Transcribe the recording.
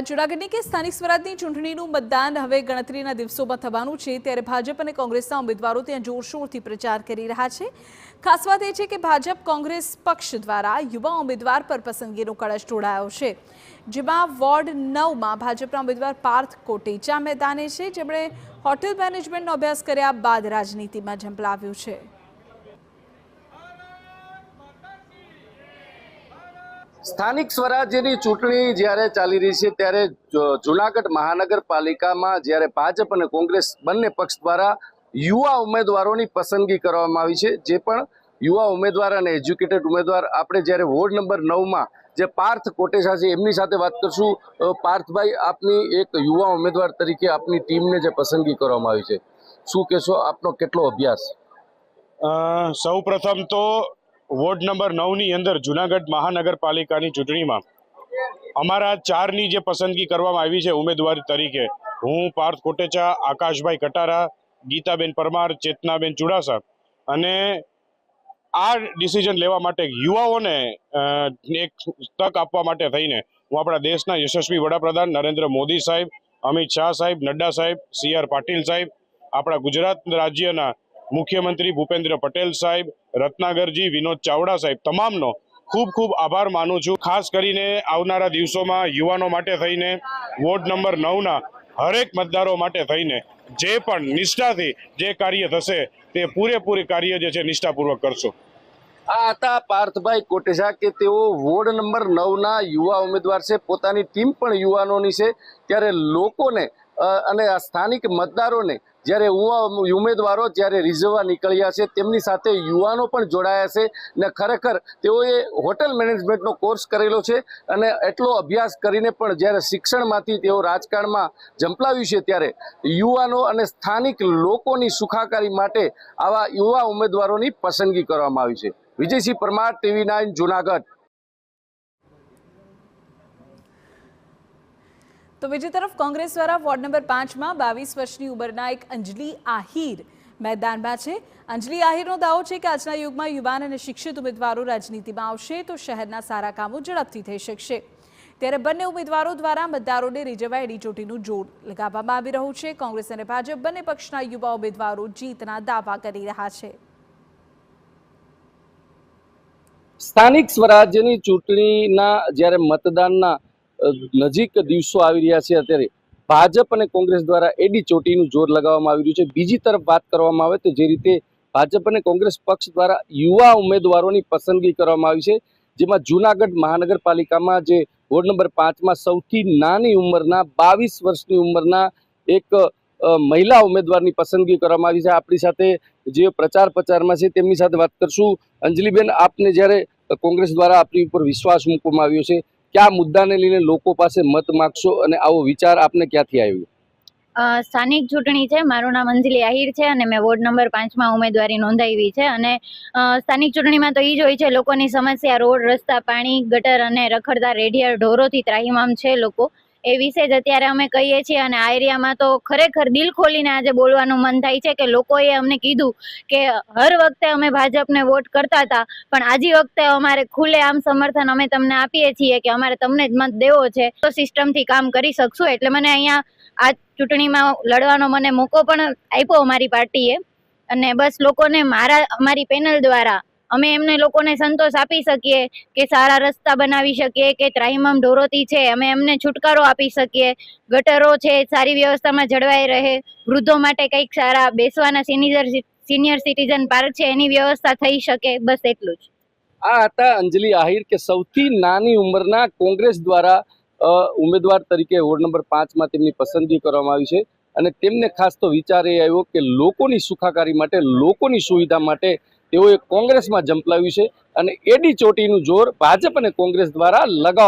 જૂનાગઢની કે સ્થાનિક સ્વરાજની ચૂંટણીનું મતદાન હવે ગણતરીના દિવસોમાં થવાનું છે, ત્યારે ભાજપ અને કોંગ્રેસના ઉમેદવારો ત્યાં જોરશોરથી પ્રચાર કરી રહ્યા છે। ખાસ વાત એ છે કે ભાજપ કોંગ્રેસ પક્ષ દ્વારા યુવા ઉમેદવાર પર પસંદગીનો કળશ ઢોળાયો છે, જેમાં વોર્ડ 9માં ભાજપના ઉમેદવાર પાર્થ કોટેચા મેદાને છે, જેમણે હોટેલ મેનેજમેન્ટનો અભ્યાસ કર્યા બાદ રાજનીતિમાં ઝંપલાવ્યું છે। સ્થાનિક સ્વરાજ્યની ચૂંટણી જ્યારે ચાલી રહી છે ત્યારે જૂનાગઢ મહાનગરપાલિકામાં જ્યારે ભાજપ અને કોંગ્રેસ બંને પક્ષ દ્વારા યુવા ઉમેદવારોની પસંદગી કરવામાં આવી છે। જે પણ યુવા ઉમેદવાર અને એજ્યુકેટેડ ઉમેદવાર આપણે જ્યારે વોર્ડ નંબર 9માં જે પાર્થ કોટેચા છે એમની સાથે વાત કરશું। પાર્થભાઈ, આપની એક યુવા ઉમેદવાર તરીકે આપની ટીમને જે પસંદગી કરવામાં આવી છે, શું કહેશો? આપનો કેટલો અભ્યાસ? સૌ પ્રથમ તો વોર્ડ નંબર 9ની અંદર જૂનાગઢ મહાનગરપાલિકાની ચૂંટણીમાં અમારા 4ની જે પસંદગી કરવામાં આવી છે ઉમેદવાર તરીકે, હું પાર્થ કોટેચા, આકાશભાઈ કટારા, ગીતાબેન પરમાર, ચેતનાબેન ચુડાસા, અને આ ડિસિઝન લેવા માટે યુવાઓને એક તક આપવા માટે થઈને હું આપણા દેશના યશસ્વી વડાપ્રધાન નરેન્દ્ર મોદી સાહેબ, અમિત શાહ સાહેબ, નડ્ડા સાહેબ, CR પાટીલ સાહેબ, આપણા ગુજરાત રાજ્યના મુખ્યમંત્રી ભૂપેન્દ્ર પટેલ સાહેબ, રત્નાગરજી, વિનોદ ચાવડા સાહેબ, તમામનો ખૂબ ખૂબ આભાર માનું છું। ખાસ કરીને આવનારા દિવસોમાં યુવાનો માટે થઈને વોર્ડ નંબર 9ના હરેક મતદારો માટે થઈને જે પણ નિષ્ઠાથી જે કાર્ય થશે તે પૂરેપૂરી કાર્ય જે છે નિષ્ઠાપૂર્વક કરશો। આ હતા પાર્થભાઈ કોટેચા કે તેઓ વોર્ડ નંબર 9ના યુવા ઉમેદવાર છે, પોતાની ટીમ પણ યુવાનોની છે। ત્યારે લોકોને અને આ સ્થાનિક મતદારોને જ્યારે ઉમેદવારો જ્યારે રીઝવવા નીકળ્યા છે, તેમની સાથે યુવાનો પણ જોડાયા છે ને ખરેખર તેઓએ હોટેલ મેનેજમેન્ટનો કોર્સ કરેલો છે અને એટલો અભ્યાસ કરીને પણ જ્યારે શિક્ષણમાંથી તેઓ રાજકારણમાં ઝંપલાવ્યું છે, ત્યારે યુવાનો અને સ્થાનિક લોકોની સુખાકારી માટે આવા યુવા ઉમેદવારોની પસંદગી કરવામાં આવી છે। વિજયસિંહ પરમાર, TV9 જૂનાગઢ। તો બીજી તરફ કોંગ્રેસ દ્વારા વોર્ડ નંબર 5માં 22 વર્ષની ઉંમરના એક અંજલિ આહિર મેદાનમાં છે। અંજલિ આહિરનો દાવો છે કે આજના યુગમાં યુવાન અને શિક્ષિત ઉમેદવારો રાજનીતિમાં આવશે તો શહેરના સારા કામો ઝડપથી થઈ શકશે। ત્યારે બંને ઉમેદવારો દ્વારા મતદારોને રીઝવવા એડી ચોટીનું જોર લગાવવામાં આવી રહ્યું છે। કોંગ્રેસ અને ભાજપ બંને પક્ષના યુવા ઉમેદવારો જીતના દાવા કરી રહ્યા છે। સ્થાનિક સ્વરાજ્યની ચૂંટણીના જ્યારે મતદાનના નજીક દિવસો આવી રહ્યા છે, અત્યારે ભાજપ અને કોંગ્રેસ દ્વારા એડી ચોટીનું જોર લગાવવામાં આવી રહ્યું છે। બીજી તરફ વાત કરવામાં આવે તો જે રીતે ભાજપ અને કોંગ્રેસ પક્ષ દ્વારા યુવા ઉમેદવારોની પસંદગી કરવામાં આવી છે, જેમાં જૂનાગઢ મહાનગરપાલિકામાં જે વોર્ડ નંબર 5માં સૌથી નાની ઉંમરના 22 વર્ષની ઉંમરના એક મહિલા ઉમેદવારની પસંદગી કરવામાં આવી છે। આપણી સાથે જે પ્રચારમાં છે તેમની સાથે વાત કરશું। અંજલિબેન, આપને જ્યારે કોંગ્રેસ દ્વારા આપની ઉપર વિશ્વાસ મૂકવામાં આવ્યો છે, કયા મુદ્દાને લઈને લોકો પાસે મત માંગશો અને આવો વિચાર આપને ક્યાંથી આવ્યો? સ્થાનિક ચૂંટણી છે, મારું નામ અંજલિ આહિર છે અને મેં વોર્ડ નંબર 5માં ઉમેદવારી નોંધાવી છે। અને સ્થાનિક ચૂંટણીમાં તો એ જ હોય છે, લોકોની સમસ્યા રોડ, રસ્તા, પાણી, ગટર અને રખડતા રેડિયા ઢોરોથી ત્રાહિમામ છે લોકો, એ વિશે જ અત્યારે અમે કહીએ છીએ। અને આ એરિયામાં તો ખરેખર દિલ ખોલીને આજે બોલવાનું મન થાય છે કે લોકોએ અમને કીધું કે હર વખતે અમે ભાજપને વોટ કરતા હતા, પણ આજી વખતે અમારે ખુલ્લે આમ સમર્થન અમે તમને આપીએ છીએ કે અમારે તમને જ મત દેવો છે, તો સિસ્ટમથી કામ કરી શકશું। એટલે મને અહીંયા આ ચૂંટણીમાં લડવાનો મને મોકો પણ આપ્યો અમારી પાર્ટીએ, અને બસ લોકોને અમારી પેનલ દ્વારા અમે એમને લોકોને સંતોષ આપી શકીએ કે સારા રસ્તા બનાવી શકીએ, કે ત્રાહિમામ ઢોરોથી છે અમે એમને છુટકારો આપી શકીએ, ગટરો છે સારી વ્યવસ્થામાં જળવાઈ રહે, વૃદ્ધો માટે કંઈક સારા બેસવાના સિનિયર સિટીઝન પાર્ક છે એની વ્યવસ્થા થઈ શકે, બસ એટલું જ। આ હતા અંજલિ આહિર કે સૌથી નાની ઉંમરના કોંગ્રેસ દ્વારા ઉમેદવાર તરીકે વોર્ડ નંબર 5માં તેમની પસંદગી કરવામાં આવી છે અને તેમને ખાસ તો વિચાર એ આવ્યો કે લોકોની સુખાકારી માટે, લોકોની સુવિધા માટે તેઓએ કોંગ્રેસમાં ઝંપલાવ્યું છે અને એડી ચોટીનું જોર ભાજપ અને કોંગ્રેસ દ્વારા લગાવ